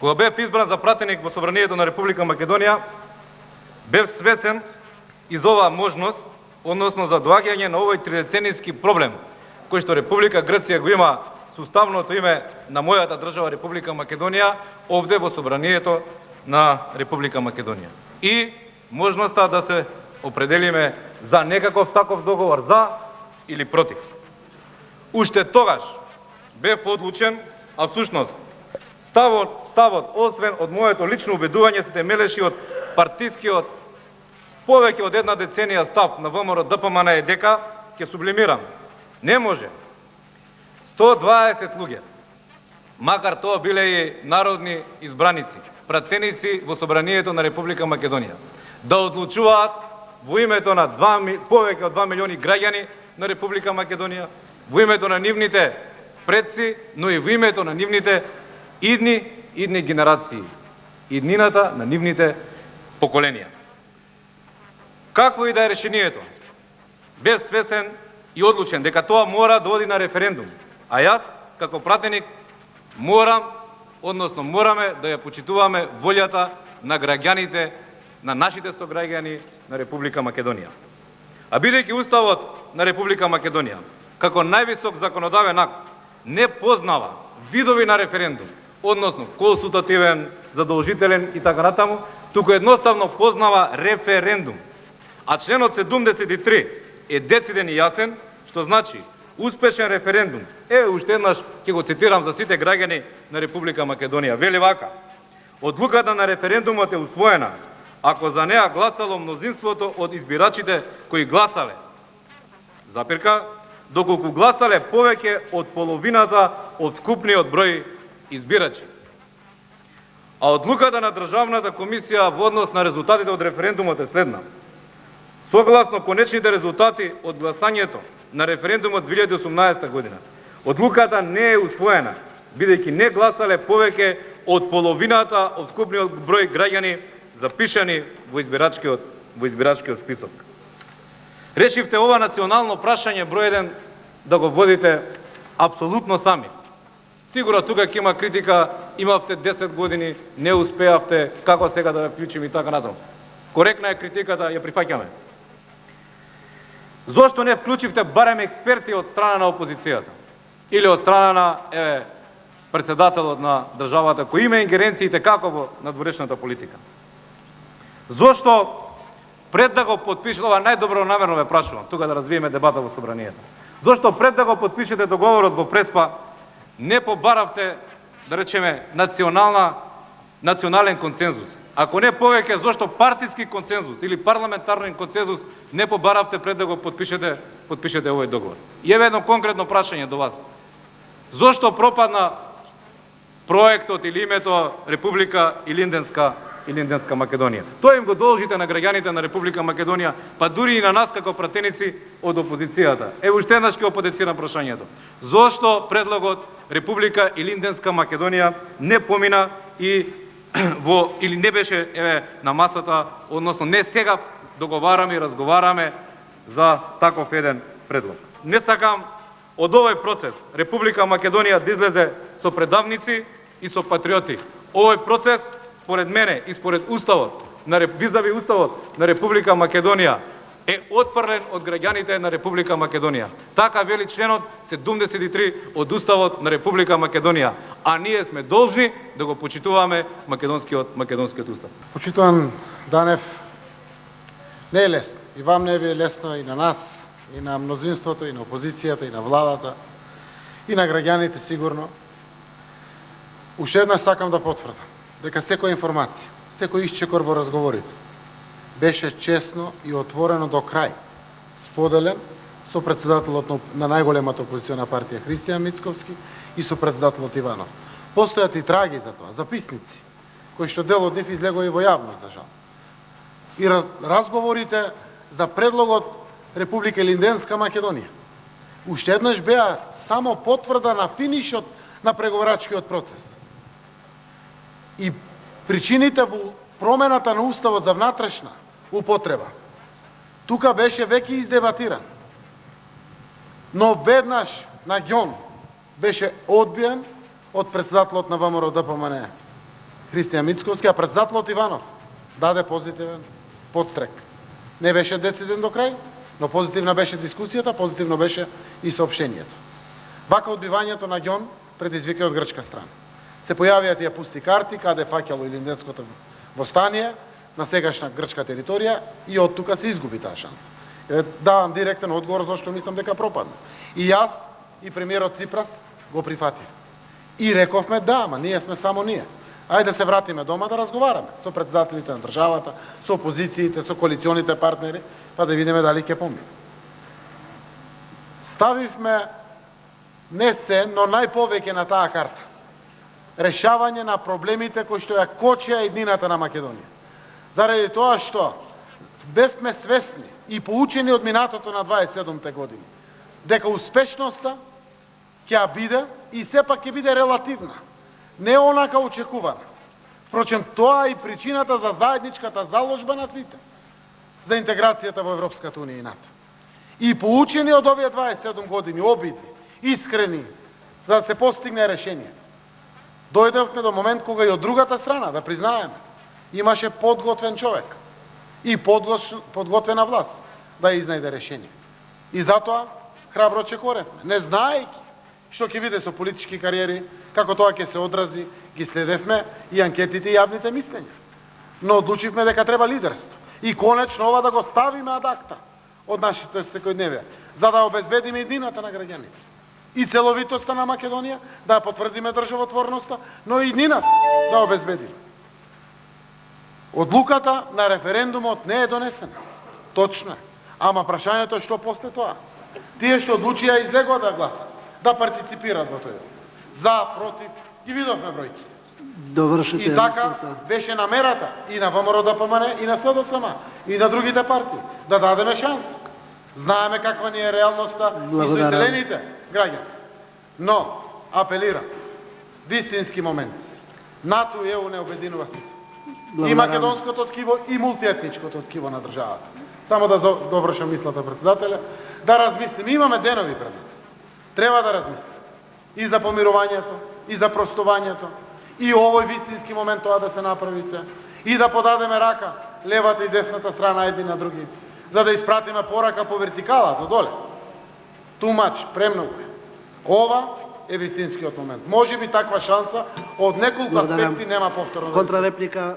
Кога бев избран за пратеник во Собранието на Република Македонија, бев свесен и за оваа можност, односно за доаѓање на овој тридеценијски проблем, кој што Република Грција го има со уставното име на мојата држава Република Македонија, овде во Собранието на Република Македонија. И можноста да се определиме за некаков таков договор, за или против. Уште тогаш бев одлучен, а всушност ставот, освен од моето лично убедување, се темелеши од партискиот повеќе од една деценија став на ВМРО ДПМН е дека, ќе сублимирам, не може 120 луѓе, макар тоа биле и народни избраници, пратеници во Собранието на Република Македонија, да одлучуваат во името на повеќе од 2 милиони граѓани на Република Македонија, во името на нивните предци, но и во името на нивните идни генерации, иднината на нивните поколенија. Какво и да е решението, бев свесен и одлучен дека тоа мора да оди на референдум, а јас, како пратеник, мораме да ја почитуваме волјата на граѓаните, на нашите сограѓани на Република Македонија. А бидејќи Уставот на Република Македонија, како највисок законодавен акт, не познава видови на референдум, односно консултативен, задолжителен и така натаму, туку едноставно познава референдум. А членот 73 е дециден и јасен, што значи успешен референдум. Уште еднаш ќе го цитирам за сите граѓани на Република Македонија. Вели вака: одлуката на референдумот е усвоена ако за неа гласало мнозинството од избирачите кои гласале, запирка, доколку гласале повеќе од половината од вкупниот број избирачи. А одлуката на Државната комисија во однос на резултатите од референдумот е следна. Согласно конечните резултати од гласањето на референдумот 2018 година, одлуката не е усвоена, бидејќи не гласале повеќе од половината од вкупниот број граѓани запишани во избирачкиот список. Решивте ова национално прашање број 1 да го водите апсолутно сами. Сигурно тука ќе има критика, имавте 10 години, не успеавте, како сега да ја вклучим и така натаму. Коректна е критиката, ја прифаќаме. Зошто не вклучивте барем експерти од страна на опозицијата? Или од страна на председателот на државата, кој има ингеренциите како во надворешната политика? Зошто пред да го подпишете, ова најдобро намерно ве прашувам, тука да развиеме дебата во Собранието. Зошто пред да го подпишете договорот во Преспа, не побаравте, да речеме, национален консензус? Ако не повеќе, зошто партиски консензус или парламентарен консензус не побаравте пред да го подпишете овој договор? И еве едно конкретно прашање до вас. Зошто пропадна проектот или името Република Илинденска Македонија? Тоа им го должите на граѓаните на Република Македонија, па дури и на нас како пратеници од опозицијата. Уште еднаш ќе опозицирам прашањето. Зошто предлогот Република Илинденска Македонија не помина или не беше на масата, односно не сега договараме и разговараме за таков еден предлог? Не сакам од овој процес Република Македонија да излезе со предавници и со патриоти. Овој процес, според мене и според Уставот, визави Уставот на Република Македонија, е отфрлен од граѓаните на Република Македонија. Така вели членот 73 од Уставот на Република Македонија, а ние сме должни да го почитуваме македонскиот устав. Почитуван Данев, не е лесно. И вам не е лесно, и на нас, и на мнозинството, и на опозицијата, и на владата, и на граѓаните сигурно. Уште еднаш сакам да потврдам дека секоја информација, секој исчекор во разговорите беше честно и отворено до крај споделен со председателот на најголемата опозициона партија Христијан Мицковски и со председателот Иванов. Постојат и траги за тоа, записници, кои што дел од нив излегоа и во јавност, за жал. И разговорите за предлогот Република Илинденска Македонија уште еднаш беа само потврда на финишот на преговорачкиот процес. И причините во промената на Уставот за внатрешна употреба тука беше веќе издебатиран. Но веднаш на ѓон беше одбиен од председателот на ВМРО ДПМН Христијан Мицковски, а председателот Иванов даде позитивен подстрек. Не беше дециден до крај, но позитивна беше дискусијата, позитивно беше и соопштението. Вака одбивањето на ѓон предизвика од грчка страна. Се појавија тие пусти карти, каде фаќало Илинденското востание на сегашна грчка територија и од тука се изгуби таа шанса. Давам директен одговор зашто мислам дека пропадна. И јас и премиерот Ципрас го прифатив. И рековме да, ама ние сме само ние. Ајде да се вратиме дома да разговараме со председателите на државата, со опозициите, со коалиционите партнери, па да видиме дали ќе помине. Ставивме не се, но најповеќе на таа карта решавање на проблемите кои што ја кочеа еднината на Македонија. Заради тоа што бевме свесни и поучени од минатото на 27-те години, дека успешноста ќе ја биде и сепак ќе биде релативна, не онака очекувана. Впрочем, тоа е и причината за заедничката заложба на сите за интеграцијата во Европската унија и НАТО. И поучени од овие 27 години, обиди, искрени, за да се постигне решение, дојдевме до момент кога и од другата страна, да признаеме, имаше подготвен човек и подготвена власт да изнајде решение. И затоа храбро чекоревме, не знаејќи што ќе биде со политички кариери, како тоа ќе се одрази, ги следевме и анкетите и јавните мислења. Но одлучивме дека треба лидерство. И конечно ова да го ставиме ад акта од нашите секојдневие, за да обезбедиме едината на граѓаните. И целовитоста на Македонија, да ја потврдиме државотворноста, но и едината да обезбедиме. Одлуката на референдумот не е донесена. Точно е. Ама прашањето е што после тоа. Тие што одлучија излегоа да гласат, да партиципираат во тој. За, против, ги видовме бројки. Довршете. И така беше намерата и на ВМРО-ДПМН, и на СДСМ, и на другите партии, да дадеме шанс. Знаеме каква ни е реалноста и со иселените граѓани. Но, апелирам, вистински момент. НАТО и ЕУ не обединува сите. И македонското ткиво, и мултиетничкото ткиво на државата. Само да довршам мислата, председателя, да размислим. Имаме денови пред нас. Треба да размислим. И за помирувањето, и за простувањето, и овој вистински момент тоа да се направи се, и да подадеме рака, левата и десната страна едни на други, за да испратиме порака по вертикала, до доле. Тумач, премногу е. Ова е вистинскиот момент. Може би таква шанса од неколку аспекти нема повторно. Контрареплика.